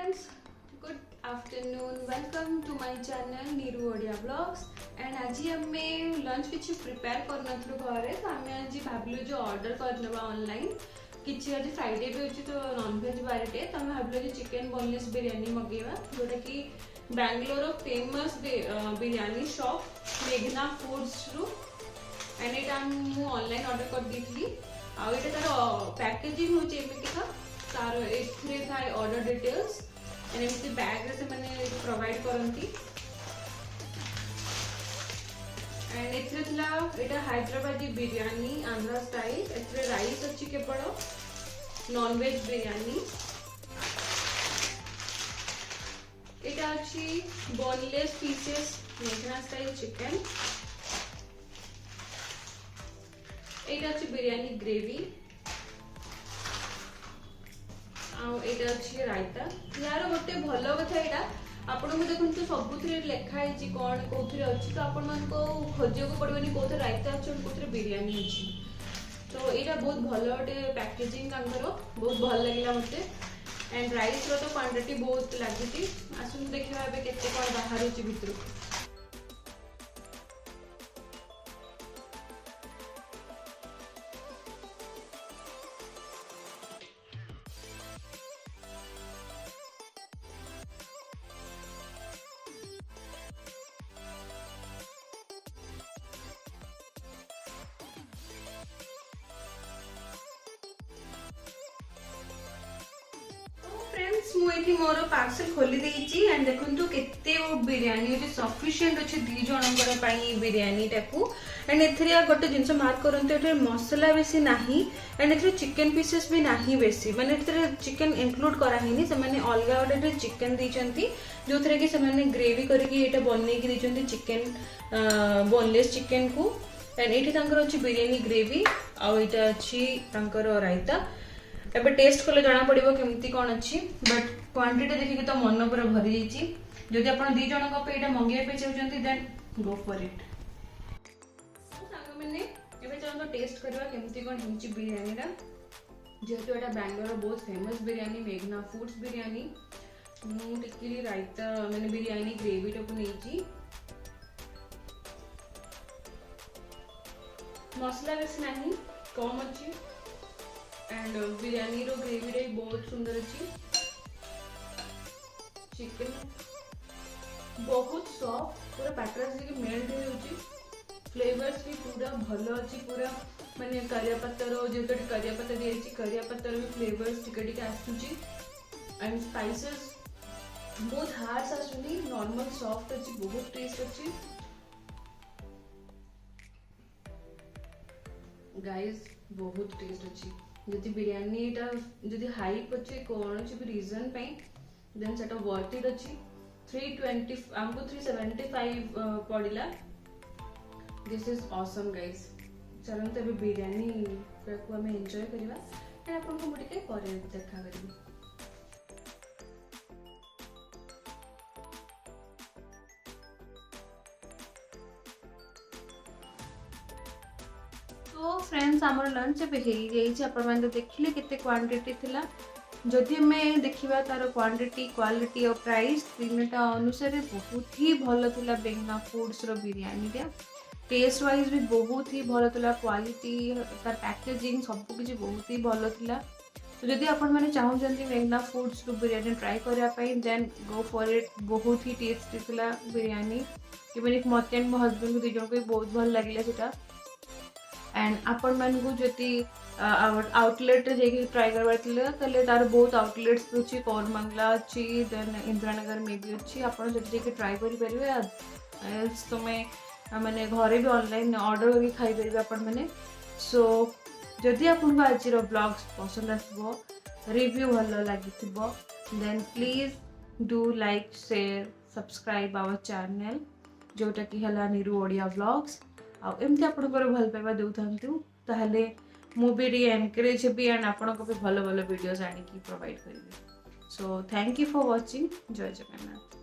friends, good afternoon. Welcome to my channel Niru Odia Vlogs. And आज हमें lunch किसी prepare करना through घरे तो हमें आज भावलु जो ऑर्डर करनबा ऑनलाइन किसी आज फ्राइडे भी अच्छी तो नॉनवेज बारटे तो हमें भावलु जो चिकन बोनलेस बिरयानी मगेवा जोटा कि बैंगलोर फेमस बिरयानी शॉप मेघना फूड्स रु एंड एटा मु ऑनलाइन ऑर्डर कर दी आ एटा तार पैकेजिंग होचे एमिति का तार एथरे थाए ऑर्डर डिटेल्स एंड एमिति बैग रे से माने प्रोवाइड करंती एंड एथरे थला एटा हैदराबादी बिरयानी आंध्रा स्टाइल एथरे राइस अछि केवल नॉन वेज बिरयानी एटा अछि बोनलेस पीसेस मेघना स्टाइल चिकन एटा अछि बिरयानी ग्रेवी एटा अच्छी रायता यार गोटे भल कथा यहाँ आपण को देखते सब लिखा है कौन कौन अच्छी तो आपण मान खोजा पड़े कौन रायता अच्छे कौन बिरयानी अच्छी तो यहाँ बहुत भल गोटे पैकेजिंग बहुत भल लगे मत एंड राइस तो क्वांटिटी बहुत लगी आसुन देखा केते कौन बाहर भितर फ्रेंड्स मुझे मोर पार्सल खोली देइची एंड देखंतु केते वो बिरयानी जे सफिशिएंट अछि दी जनकर पई बिरयानी टाकू एंड एथरिया गोटे जिंस मार्क करंते एथे मसाला बेसी नाही एंड एथरे चिकन पीसेस भी नाही बेसी माने एथरे चिकन इंक्लूड करा हिनी से माने अलगा गोटे चिकन दैचंती जोथरे कि से माने ग्रेवी करके एटा बनै कि दैचंती चिकन बोनलेस चिकन को एंड एठी तांकर अछि बिरयानी ग्रेवी आ एटा अछि तांकर रायता एबे टेस्ट कले जाना पड़िबो केमती कोन अछि बट क्वांटिटी देखि तो मन पूरा भरि जाइची जदि आपण दी जण को पेटा मंगे पे चाहउचंती देन गो फॉर इट सांग मैंने एबे चलो तो टेस्ट करबा केमती कोन हिंची बिरयानी रा जेतु एटा बैंगलोर बहुत फेमस बिरयानी मेघना फूड्स बिरयानी मु टिकली रायता माने बिरयानी ग्रेवी टको नेची मसला बेस नाही कम अछि एंड बिरयानी रो ग्रेवी रे बहुत सुंदर अछि चिकन बहुत सॉफ्ट पूरा पैटर्न से मेल्ट हो होची फ्लेवर्स भी पूरा भलो अछि पूरा माने करिया पत्ता रो जेतो करिया पत्ता देछि करिया पत्ता रो फ्लेवर्स टिके टिके आसुची एंड स्पाइसेस बहुत हार्श आसुनी नॉर्मल सॉफ्ट अछि बहुत टेस्ट अछि गाइस बहुत टेस्ट अछि जदि बिरयानी एटा जदि हाइप अच्छे कौन भी रीजन पे देन सेटा वर्थ इट अच्छी 320 हमको 375 पड़िला दिस इज ऑसम गाइस चलन तबे बिरयानी को हमें एंजॉय करबा एंड आपन को मोटिके करे देखा करबी तो फ्रेंड्स आमर लंच हो जाइए देखिले केते क्वांटिटी थिला जदि हमें देखिबा तार क्वांटिटी क्वालिटी और प्राइस तीनटा अनुसार बहुत ही भल थिला बेंगना फूड्स रो बिरयानी रे टेस्ट वाइज भी बहुत ही भल थिला क्वालिटी तार पैकेजिंग सब कुछ बहुत ही भल थिला तो जदि आपण माने चाहउचंती बेंगना फूड्स रो बिरयानी ट्राई करिया पई देन गो फॉर इट बहुत ही टेस्टी थिला बिरयानी इवन एक मते एंड मो हस्बैंड को दिजन को बहुत भल लागले सेटा एंड आपण मान को जति आउटलेट जे ट्राई करबार थिले तले तार बहुत आउटलेट्स अछि कोरमंगला अछि देन इंदिरानगर में भी अछि आपण जति जे ट्राई करि परिबे एल्स तमे माने घरे भी ऑनलाइन ऑर्डर करके खाई परिबे आपण माने सो जदि आपण को आज रो ब्लॉग्स पसंद आसबो रिव्यू भलो लागिथिबो then please do like share subscribe our channel जोटा कि हला निरु ओडिया व्लॉग्स आमती आपंकर भल पाइबा दौथु ताहले मु भी री एनकरेज भी एंड आपण को भी भल भल वीडियोस आनी प्रोवाइड करी so thank you for watching जय जगन्नाथ।